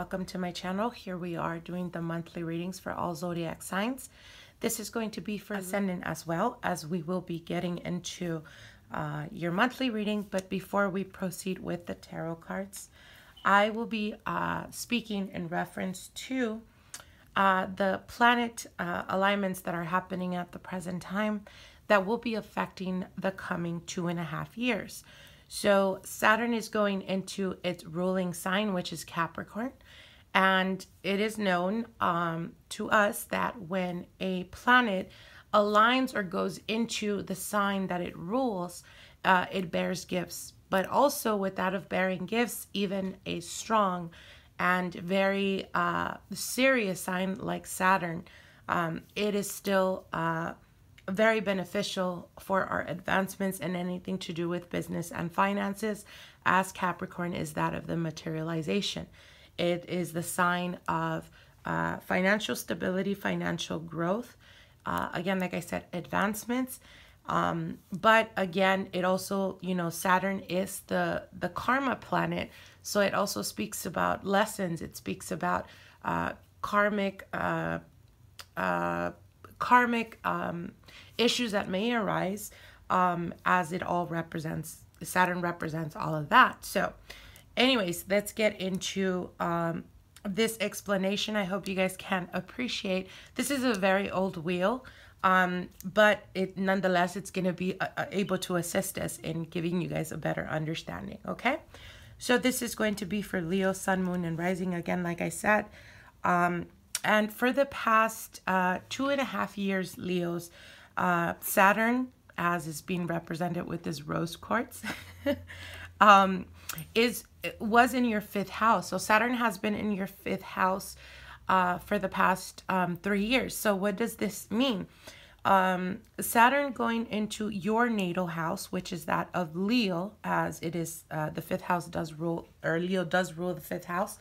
welcome to my channel. Here we are doing the monthly readings for all zodiac signs. This is going to be for ascendant as well, as we will be getting into your monthly reading. But before we proceed with the tarot cards, I will be speaking in reference to the planet alignments that are happening at the present time that will be affecting the coming 2.5 years. So Saturn is going into its ruling sign, which is Capricorn. And it is known to us that when a planet aligns or goes into the sign that it rules, it bears gifts. But also with that of bearing gifts, even a strong and very serious sign like Saturn, it is still very beneficial for our advancements and anything to do with business and finances, as Capricorn is that of the materialization. It is the sign of financial stability, financial growth. Again, like I said, advancements. But again, it also, Saturn is the karma planet. So it also speaks about lessons. It speaks about karmic issues that may arise, as it all represents, Saturn represents all of that. So anyways, let's get into this explanation. I hope you guys can appreciate. This is a very old wheel, but nonetheless, it's going to be able to assist us in giving you guys a better understanding, okay? So this is going to be for Leo, Sun, Moon, and Rising, again, like I said. And for the past 2.5 years, Leos, Saturn, as is being represented with this rose quartz, was in your 5th house. So Saturn has been in your 5th house for the past 3 years. So what does this mean? Saturn going into your natal house, which is that of Leo, as it is the 5th house does rule, or Leo does rule the 5th house.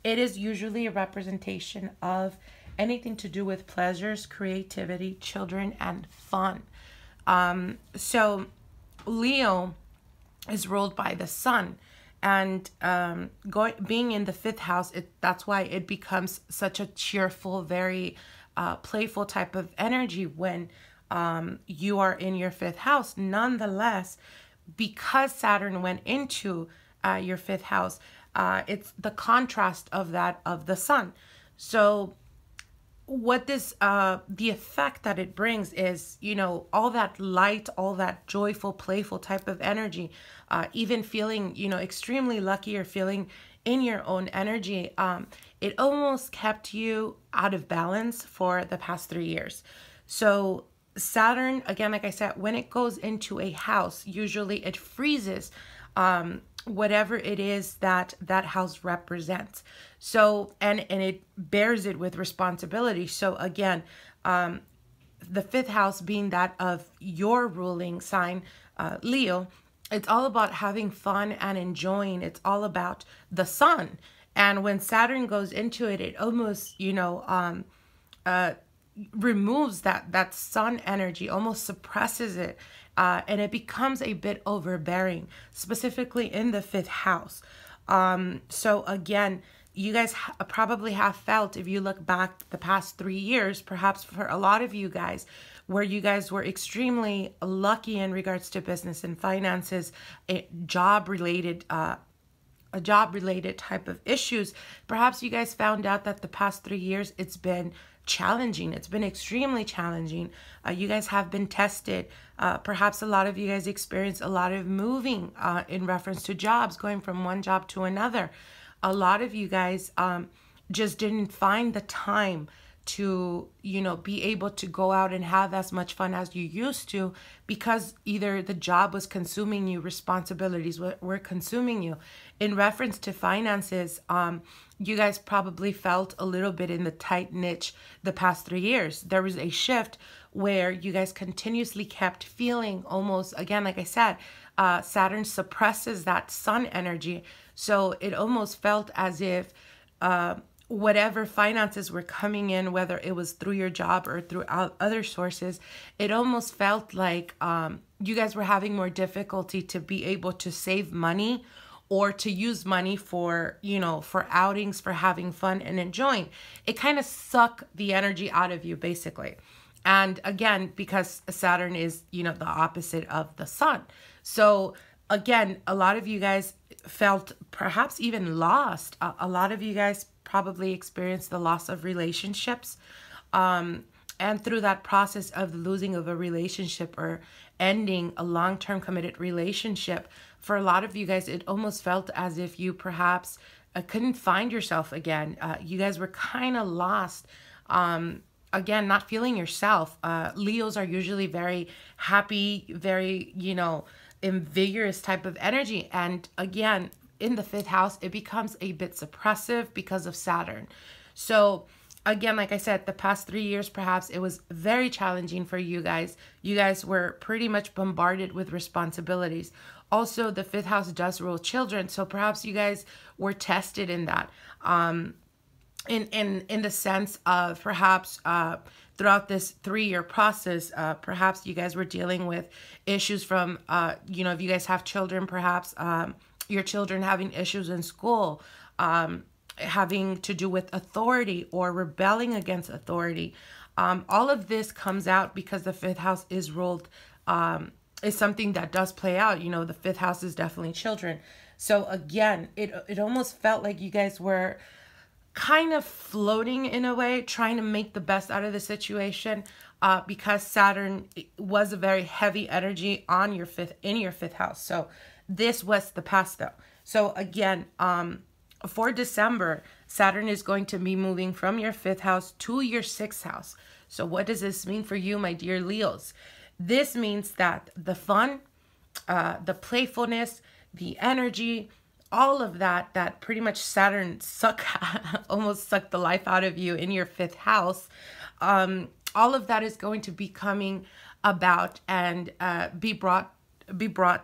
It is usually a representation of anything to do with pleasures, creativity, children, and fun. So Leo is ruled by the sun, and being in the 5th house, that's why it becomes such a cheerful, very playful type of energy when you are in your 5th house. Nonetheless, because Saturn went into your 5th house, it's the contrast of that of the sun. So what this the effect that it brings is, all that light, all that joyful, playful type of energy, even feeling, extremely lucky or feeling in your own energy, it almost kept you out of balance for the past 3 years. So Saturn, again, like I said, when it goes into a house, usually it freezes whatever it is that house represents. So, and it bears it with responsibility. So again, the 5th house being that of your ruling sign, Leo, it's all about having fun and enjoying. It's all about the sun. And when Saturn goes into it, it almost, removes that sun energy, almost suppresses it. And it becomes a bit overbearing, specifically in the 5th house. So again, you guys probably have felt, if you look back the past 3 years, perhaps for a lot of you guys, where you guys were extremely lucky in regards to business and finances, job-related type of issues. Perhaps you guys found out that the past 3 years, it's been challenging. It's been extremely challenging. You guys have been tested. Perhaps a lot of you guys experienced a lot of moving in reference to jobs, going from one job to another. A lot of you guys just didn't find the time to, be able to go out and have as much fun as you used to, because either the job was consuming you, responsibilities were consuming you. In reference to finances, you guys probably felt a little bit in the tight niche the past 3 years. There was a shift where you guys continuously kept feeling almost, again, like I said, Saturn suppresses that sun energy. So it almost felt as if whatever finances were coming in, whether it was through your job or through other sources, it almost felt like you guys were having more difficulty to be able to save money or to use money for, you know, for outings, for having fun and enjoying. It kind of suck the energy out of you, basically. And again, because Saturn is, you know, the opposite of the sun. So again, a lot of you guys felt perhaps even lost. A lot of you guys probably experienced the loss of relationships. And through that process of losing of a relationship or ending a long-term committed relationship, for a lot of you guys, it almost felt as if you perhaps couldn't find yourself again. You guys were kind of lost. Again, not feeling yourself. Leos are usually very happy, very, you know, vigorous type of energy. And again, in the 5th house, it becomes a bit suppressive because of Saturn. So again, like I said, the past 3 years, perhaps it was very challenging for you guys. You guys were pretty much bombarded with responsibilities. Also, the 5th house does rule children. So perhaps you guys were tested in that. In the sense of perhaps throughout this 3-year process, perhaps you guys were dealing with issues from, you know, if you guys have children, perhaps your children having issues in school, having to do with authority or rebelling against authority. All of this comes out because the 5th house is ruled, is something that does play out. You know, the 5th house is definitely children. So again, it almost felt like you guys were kind of floating in a way, trying to make the best out of the situation, because Saturn was a very heavy energy on your in your 5th house. So this was the past though. So again, for December, Saturn is going to be moving from your 5th house to your 6th house. So what does this mean for you, my dear Leos? This means that the fun, the playfulness, the energy, all of that pretty much Saturn almost sucked the life out of you in your 5th house. All of that is going to be coming about and be brought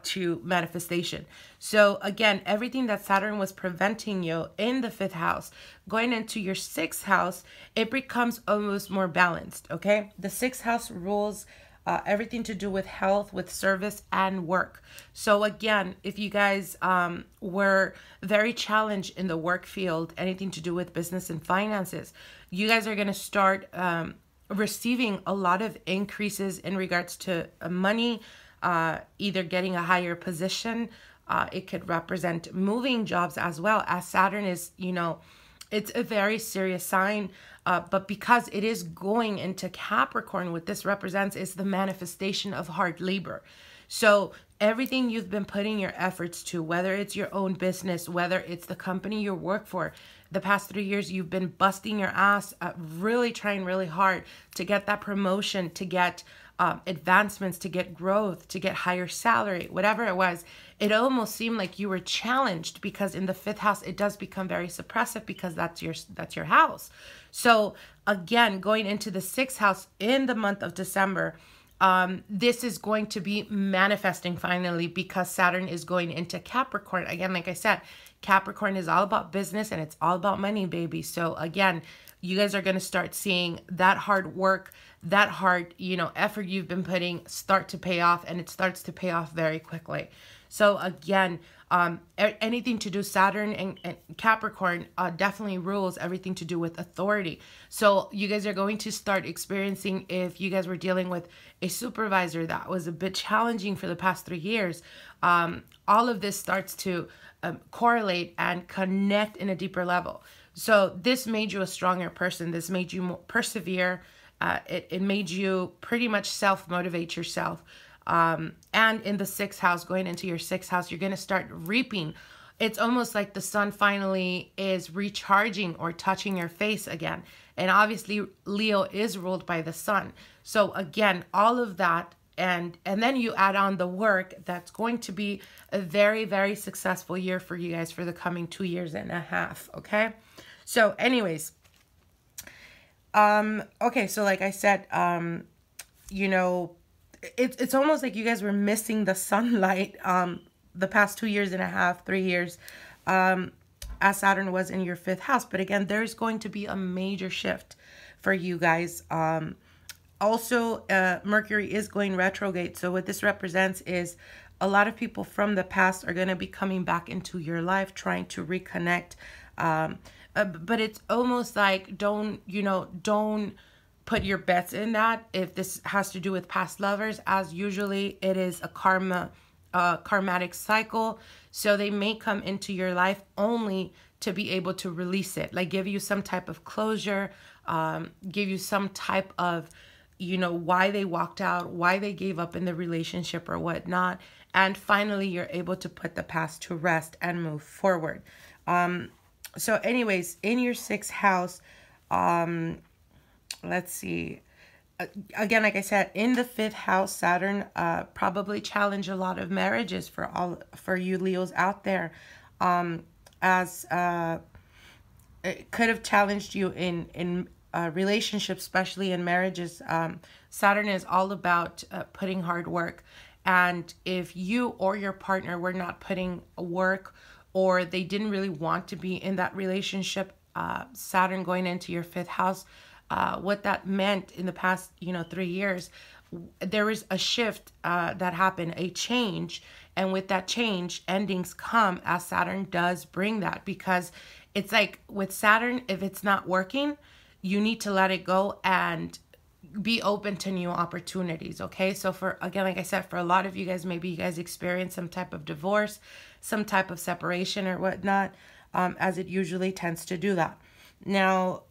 to manifestation. So again, everything that Saturn was preventing you in the 5th house, going into your 6th house, it becomes almost more balanced. Okay, the 6th house rules everything to do with health, with service, and work. So again, if you guys were very challenged in the work field, anything to do with business and finances, you guys are going to start receiving a lot of increases in regards to money, either getting a higher position. It could represent moving jobs as well, as Saturn is, you know, it's a very serious sign, but because it is going into Capricorn, what this represents is the manifestation of hard labor. So everything you've been putting your efforts to, whether it's your own business, whether it's the company you work for, the past 3 years, you've been busting your ass, really trying really hard to get that promotion, to get advancements, to get growth, to get higher salary, whatever it was. It almost seemed like you were challenged because in the 5th house, it does become very suppressive because that's your house. So again, going into the 6th house in the month of December, this is going to be manifesting finally because Saturn is going into Capricorn. Again, like I said, Capricorn is all about business and it's all about money, baby. So again, you guys are going to start seeing that hard work, that hard, you know, effort you've been putting start to pay off, and it starts to pay off very quickly. So again, anything to do Saturn and Capricorn definitely rules everything to do with authority. So you guys are going to start experiencing, if you guys were dealing with a supervisor that was a bit challenging for the past 3 years, all of this starts to correlate and connect in a deeper level. So this made you a stronger person. This made you more persevere. It made you pretty much self-motivate yourself. And in the 6th house, going into your 6th house, you're going to start reaping. It's almost like the sun finally is recharging or touching your face again. And obviously, Leo is ruled by the sun. So again, all of that, and then you add on the work, that's going to be a very, very successful year for you guys for the coming 2.5 years, okay? So anyways, okay, so like I said, you know, it's almost like you guys were missing the sunlight the past 2.5 years, 3 years, as Saturn was in your 5th house. But again, there's going to be a major shift for you guys. Also, Mercury is going retrograde. So what this represents is a lot of people from the past are going to be coming back into your life, trying to reconnect. But it's almost like don't put your bets in that if this has to do with past lovers, as usually it is a karmatic cycle. So they may come into your life only to be able to release it, like give you some type of closure, give you some type of, why they walked out, why they gave up in the relationship or whatnot. And finally, you're able to put the past to rest and move forward. So anyways, in your 6th house, let's see. Again, like I said, in the 5th house, Saturn probably challenge a lot of marriages for you Leos out there. As it could have challenged you in relationships, especially in marriages. Saturn is all about putting hard work. And if you or your partner were not putting work, or they didn't really want to be in that relationship, Saturn going into your 5th house, what that meant in the past, 3 years, there was a shift that happened, a change. And with that change, endings come, as Saturn does bring that, because it's like with Saturn, if it's not working, you need to let it go and be open to new opportunities. Okay. So again, like I said, for a lot of you guys, maybe you guys experience some type of divorce, some type of separation or whatnot, as it usually tends to do that. Now,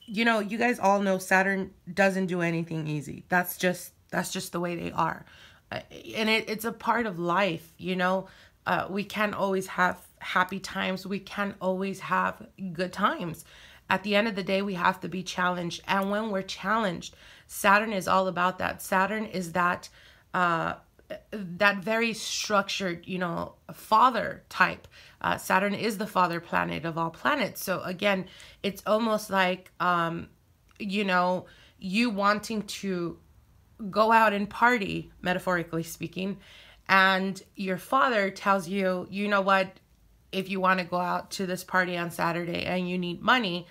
you guys all know Saturn doesn't do anything easy. That's just the way they are. And it's a part of life, we can't always have happy times. We can't always have good times. At the end of the day, we have to be challenged. And when we're challenged, Saturn is all about that. Saturn is that very structured, father type. Saturn is the father planet of all planets. So again, it's almost like, you wanting to go out and party, metaphorically speaking, and your father tells you, you know what, if you want to go out to this party on Saturday and you need money,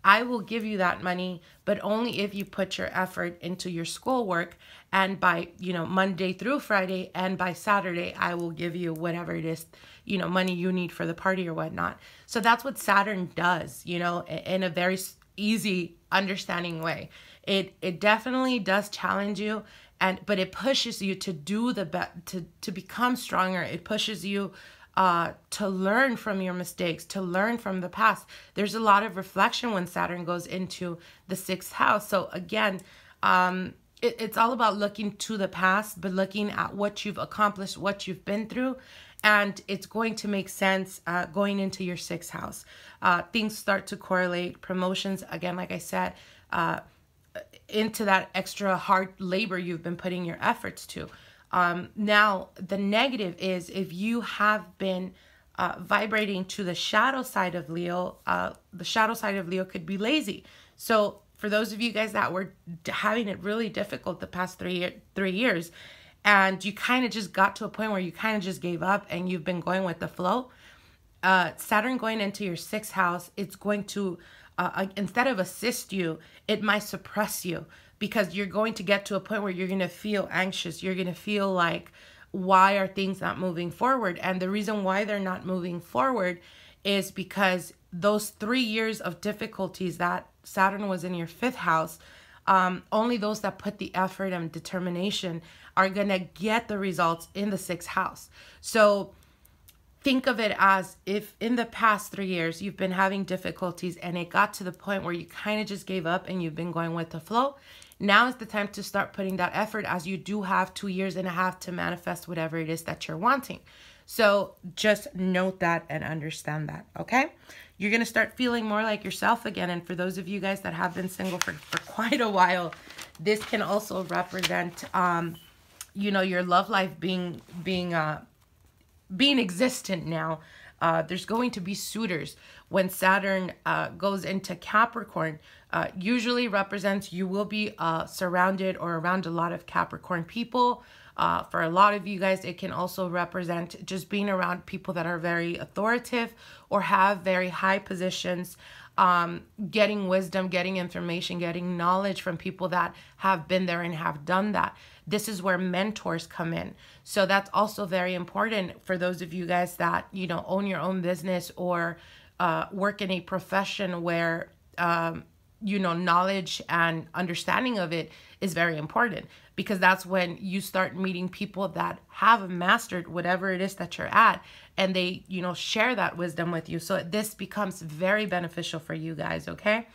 I will give you that money, but only if you put your effort into your schoolwork. And by, Monday through Friday, and by Saturday, I will give you whatever it is, money you need for the party or whatnot. So that's what Saturn does, in a very easy, understanding way. It definitely does challenge you, but it pushes you to do to become stronger. It pushes you to learn from your mistakes, to learn from the past. There's a lot of reflection when Saturn goes into the 6th house. So again, it's all about looking to the past, but looking at what you've accomplished, what you've been through, and it's going to make sense going into your 6th house. Things start to correlate. Promotions, again, like I said, into that extra hard labor you've been putting your efforts to. Now, the negative is if you have been vibrating to the shadow side of Leo, the shadow side of Leo could be lazy. So for those of you guys that were having it really difficult the past 3 years, and you kind of just got to a point where you kind of just gave up and you've been going with the flow, Saturn going into your 6th house, it's going to, instead of assist you, it might suppress you, because you're going to get to a point where you're going to feel anxious. You're going to feel like, why are things not moving forward? And the reason why they're not moving forward is because those 3 years of difficulties that Saturn was in your 5th house, only those that put the effort and determination are going to get the results in the 6th house. So think of it as if in the past 3 years you've been having difficulties and it got to the point where you kind of just gave up and you've been going with the flow. Now is the time to start putting that effort, as you do have 2.5 years to manifest whatever it is that you're wanting. So just note that and understand that, okay? You're going to start feeling more like yourself again. And for those of you guys that have been single for quite a while, this can also represent, your love life being existent now. There's going to be suitors. When Saturn goes into Capricorn, usually represents you will be surrounded or around a lot of Capricorn people. For a lot of you guys, it can also represent just being around people that are very authoritative or have very high positions. getting wisdom, getting information, getting knowledge from people that have been there and have done that. This is where mentors come in. So that's also very important for those of you guys that, you know, own your own business or work in a profession where, you know, knowledge and understanding of it is very important, because that's when you start meeting people that have mastered whatever it is that you're at, and they, you know, share that wisdom with you. So this becomes very beneficial for you guys, okay?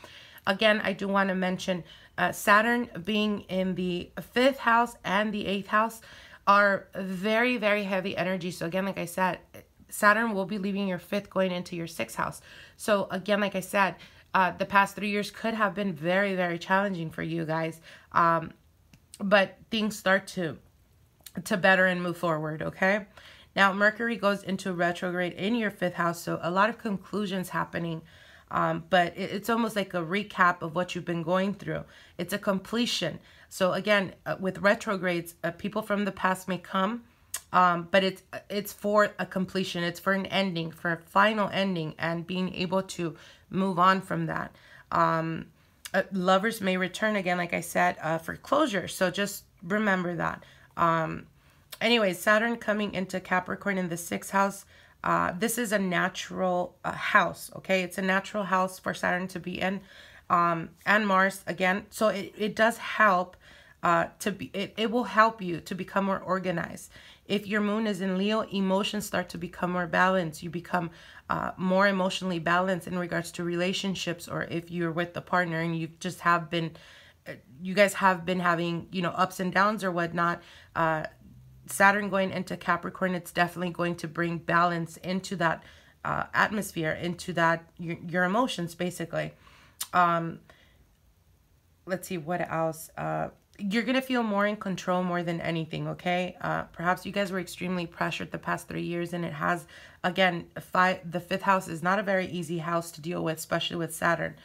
Again, I do want to mention Saturn being in the 5th house and the 8th house are very, very heavy energy. So again, like I said, Saturn will be leaving your 5th, going into your 6th house. So again, like I said, the past 3 years could have been very, very challenging for you guys. But things start to better and move forward, okay? Now, Mercury goes into retrograde in your 5th house, so a lot of conclusions happening. But it's almost like a recap of what you've been going through. It's a completion. So again, with retrogrades, people from the past may come, but it's for a completion. It's for an ending, for a final ending, and being able to move on from that. Lovers may return again, like I said, for closure. So just remember that. Anyways, Saturn coming into Capricorn in the 6th house. This is a natural house, okay? It's a natural house for Saturn to be in, and Mars again. So it does help it will help you to become more organized. If your moon is in Leo, emotions start to become more balanced. You become more emotionally balanced in regards to relationships, or if you're with the partner and you just have been, you guys have been having, you know, ups and downs or whatnot. Saturn going into Capricorn, it's definitely going to bring balance into that atmosphere, into that your emotions, basically. Let's see what else. You're going to feel more in control more than anything, okay? Perhaps you guys were extremely pressured the past 3 years, and it has, again, the 5th house is not a very easy house to deal with, especially with Saturn.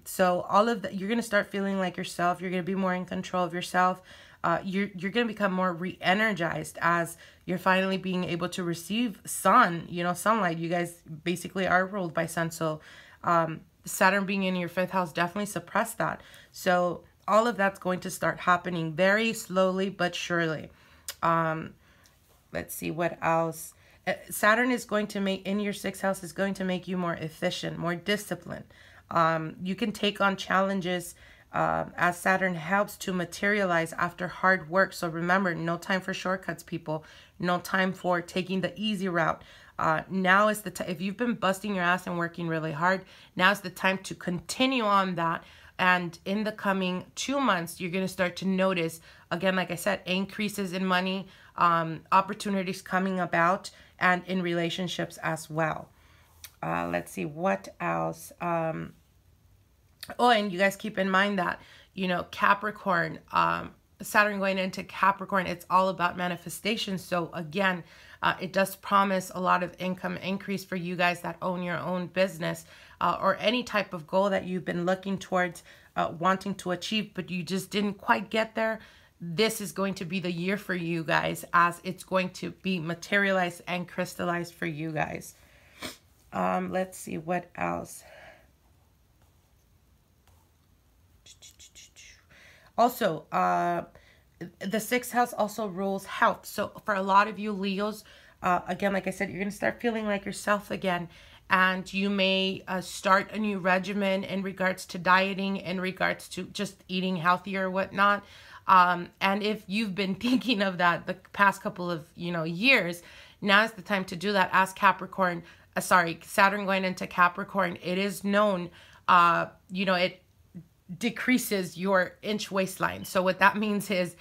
So all of that, you're going to start feeling like yourself. You're going to be more in control of yourself. You're going to become more re-energized as you're finally being able to receive sun, you know, sunlight. You guys basically are ruled by sun. So Saturn being in your 5th house definitely suppressed that. So all of that's going to start happening very slowly but surely. Let's see what else. Saturn is going to make, in your 6th house, is going to make you more efficient, more disciplined. You can take on challenges as Saturn helps to materialize after hard work. So remember, no time for shortcuts, people. No time for taking the easy route. Now is the time. If you've been busting your ass and working really hard, now is the time to continue on that. And in the coming 2 months, you're going to start to notice, again, like I said, increases in money, opportunities coming about, and in relationships as well. Let's see what else. Oh, and you guys keep in mind that, you know, Capricorn, Saturn going into Capricorn, it's all about manifestation. So again, it does promise a lot of income increase for you guys that own your own business, or any type of goal that you've been looking towards, wanting to achieve, but you just didn't quite get there. This is going to be the year for you guys, as it's going to be materialized and crystallized for you guys. Let's see what else. Also, the 6th house also rules health. So for a lot of you Leos, again, like I said, you're going to start feeling like yourself again. And you may start a new regimen in regards to dieting, in regards to just eating healthier or whatnot. And if you've been thinking of that the past couple of, you know, years, now is the time to do that. As Capricorn, Saturn going into Capricorn, it is known, you know, it decreases your inch waistline. So what that means is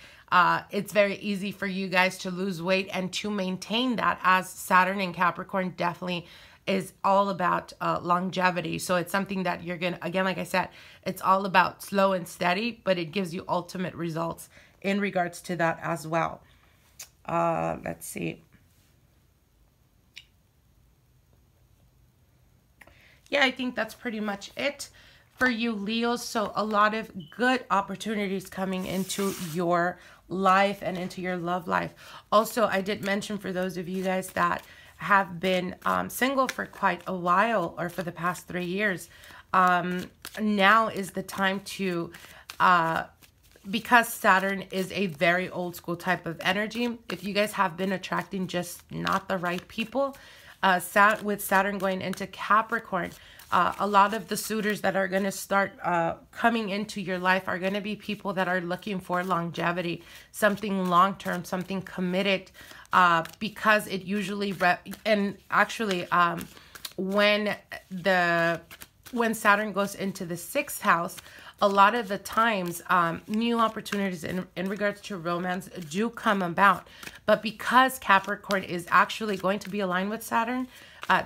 it's very easy for you guys to lose weight and to maintain that, as Saturn in Capricorn definitely is all about longevity. So it's something that you're gonna, again, like I said, it's all about slow and steady, but it gives you ultimate results in regards to that as well. Let's see. Yeah, I think that's pretty much it for you Leos. So a lot of good opportunities coming into your life and into your love life. Also, I did mention for those of you guys that have been single for quite a while, or for the past 3 years, now is the time to, because Saturn is a very old school type of energy, if you guys have been attracting just not the right people, with Saturn going into Capricorn, a lot of the suitors that are going to start coming into your life are going to be people that are looking for longevity, something long-term, something committed, because it usually, and actually, when Saturn goes into the 6th house, a lot of the times, new opportunities in regards to romance do come about. But because Capricorn is actually going to be aligned with Saturn,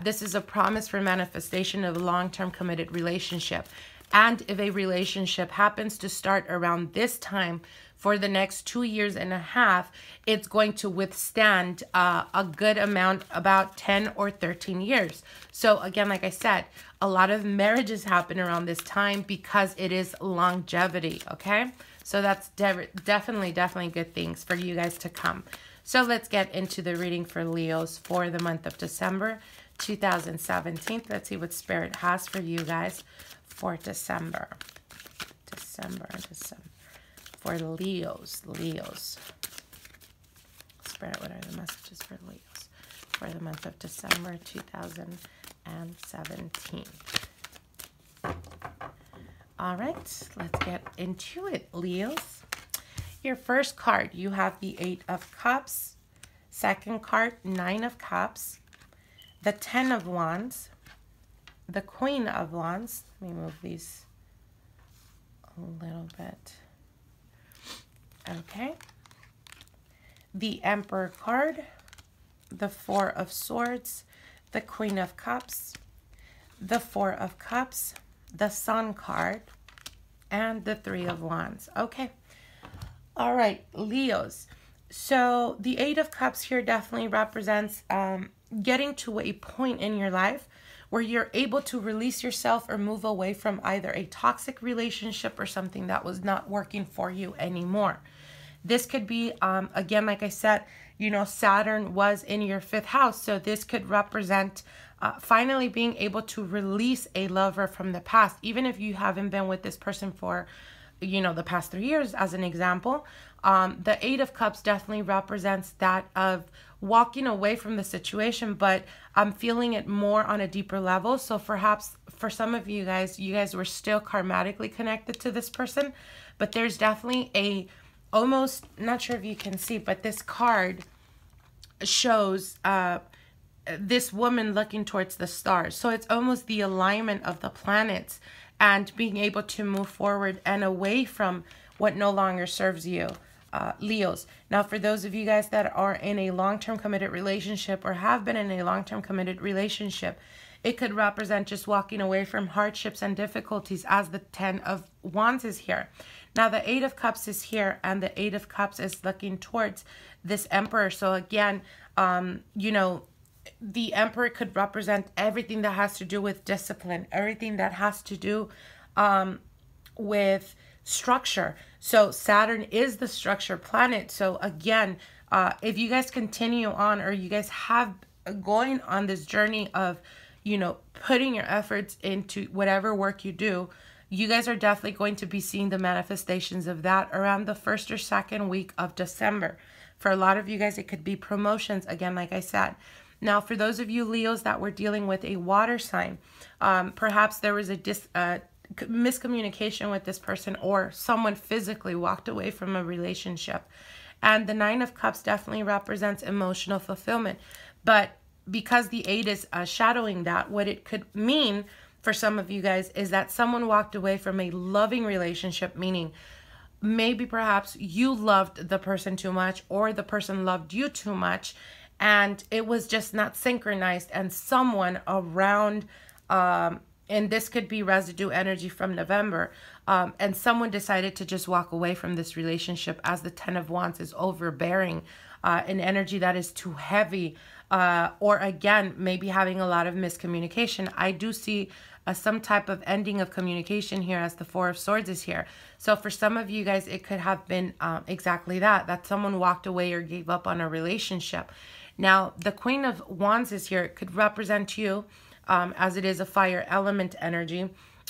this is a promise for manifestation of a long-term committed relationship. And if a relationship happens to start around this time for the next 2.5 years, it's going to withstand a good amount, about 10 or 13 years. So again, like I said, a lot of marriages happen around this time because it is longevity, okay? So that's definitely good things for you guys to come. So let's get into the reading for Leos for the month of December 2017. Let's see what Spirit has for you guys for December. For Leos. Spirit, what are the messages for Leos for the month of December 2017? All right, let's get into it, Leos. Your first card, you have the 8 of Cups. Second card, 9 of Cups. The 10 of Wands. The Queen of Wands. Let me move these a little bit. Okay. The Emperor card. The 4 of Swords. The Queen of Cups. The 4 of Cups. The Sun card. And the 3 of Wands. Okay. All right, Leos. So the 8 of Cups here definitely represents getting to a point in your life where you're able to release yourself or move away from either a toxic relationship or something that was not working for you anymore. This could be, again, like I said, you know, Saturn was in your 5th house. So this could represent finally being able to release a lover from the past, even if you haven't been with this person for, you know, the past 3 years, as an example. The 8 of Cups definitely represents that of walking away from the situation, but I'm feeling it more on a deeper level. So perhaps for some of you guys were still karmatically connected to this person, but there's definitely a almost, not sure if you can see, but this card shows this woman looking towards the stars. So it's almost the alignment of the planets and being able to move forward and away from what no longer serves you, Leos. Now, for those of you guys that are in a long-term committed relationship or have been in a long-term committed relationship, it could represent just walking away from hardships and difficulties, as the 10 of Wands is here. Now, the 8 of Cups is here, and the 8 of Cups is looking towards this Emperor. So again, you know, the Emperor could represent everything that has to do with discipline, everything that has to do with structure. So Saturn is the structure planet. So again, if you guys continue on, or you guys have going on this journey of, you know, putting your efforts into whatever work you do, you guys are definitely going to be seeing the manifestations of that around the 1st or 2nd week of December. For a lot of you guys, it could be promotions, again, like I said. Now, for those of you Leos that were dealing with a water sign, perhaps there was a miscommunication with this person, or someone physically walked away from a relationship. And the 9 of Cups definitely represents emotional fulfillment. But because the 8 is shadowing that, what it could mean for some of you guys is that someone walked away from a loving relationship, meaning maybe perhaps you loved the person too much, or the person loved you too much, and it was just not synchronized, and someone around, and this could be residue energy from November, and someone decided to just walk away from this relationship, as the 10 of Wands is overbearing, an energy that is too heavy, or again, maybe having a lot of miscommunication. I do see some type of ending of communication here, as the 4 of Swords is here. So for some of you guys, it could have been exactly that someone walked away or gave up on a relationship. Now, the Queen of Wands is here. It could represent you, as it is a fire element energy.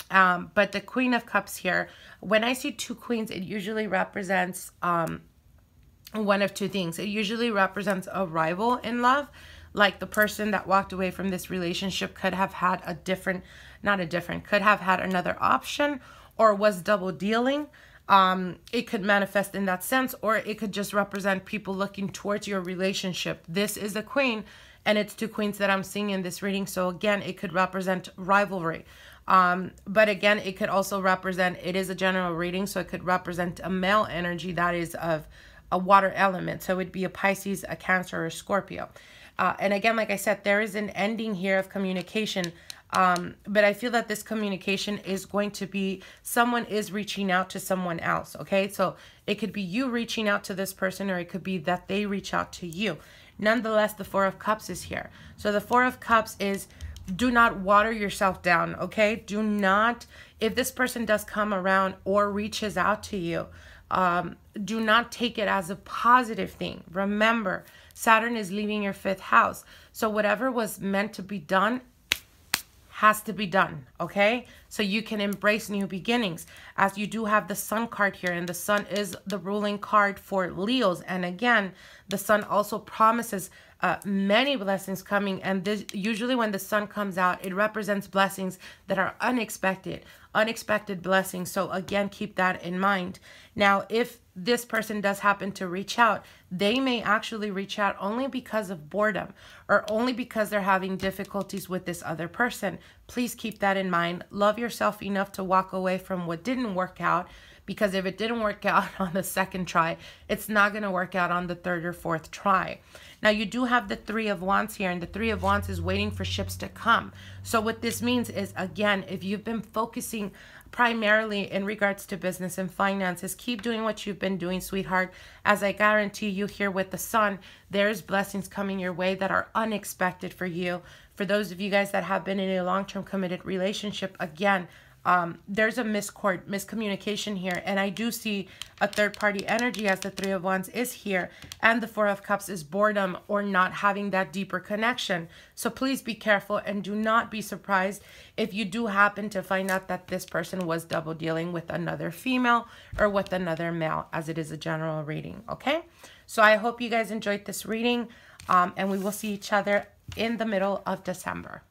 But the Queen of Cups here, when I see two queens, it usually represents one of two things. It usually represents a rival in love, like the person that walked away from this relationship could have had a different, could have had another option or was double dealing. It could manifest in that sense, or it could just represent people looking towards your relationship. This is a queen, and it's two queens that I'm seeing in this reading. So again, it could represent rivalry. But again, it could also represent, it is a general reading, so it could represent a male energy that is of a water element. So it'd be a Pisces, a Cancer, or a Scorpio. And again, like I said, there is an ending here of communication. But I feel that this communication is going to be, someone is reaching out to someone else. Okay. So it could be you reaching out to this person, or it could be that they reach out to you. Nonetheless, the Four of Cups is here. So the Four of Cups is, do not water yourself down. Okay. Do not, if this person does come around or reaches out to you, do not take it as a positive thing. Remember, Saturn is leaving your 5th house. So whatever was meant to be done has to be done, okay? So you can embrace new beginnings, as you do have the Sun card here, and the Sun is the ruling card for Leos. And again, the Sun also promises many blessings coming, and this, usually when the Sun comes out, it represents blessings that are unexpected blessings. So again, keep that in mind. Now, if this person does happen to reach out, they may actually reach out only because of boredom, or only because they're having difficulties with this other person. Please keep that in mind. Love yourself enough to walk away from what didn't work out, because if it didn't work out on the 2nd try, it's not going to work out on the 3rd or 4th try. Now, you do have the Three of Wands here, and the Three of Wands is waiting for ships to come. So what this means is, again, if you've been focusing primarily in regards to business and finances, keep doing what you've been doing, sweetheart, as I guarantee you here with the Sun, there's blessings coming your way that are unexpected for you. For those of you guys that have been in a long-term committed relationship, again, there's a miscommunication here, and I do see a third-party energy, as the Three of Wands is here, and the Four of Cups is boredom or not having that deeper connection. So please be careful, and do not be surprised if you do happen to find out that this person was double dealing with another female or with another male, as it is a general reading. Okay, so I hope you guys enjoyed this reading, and we will see each other in the middle of December.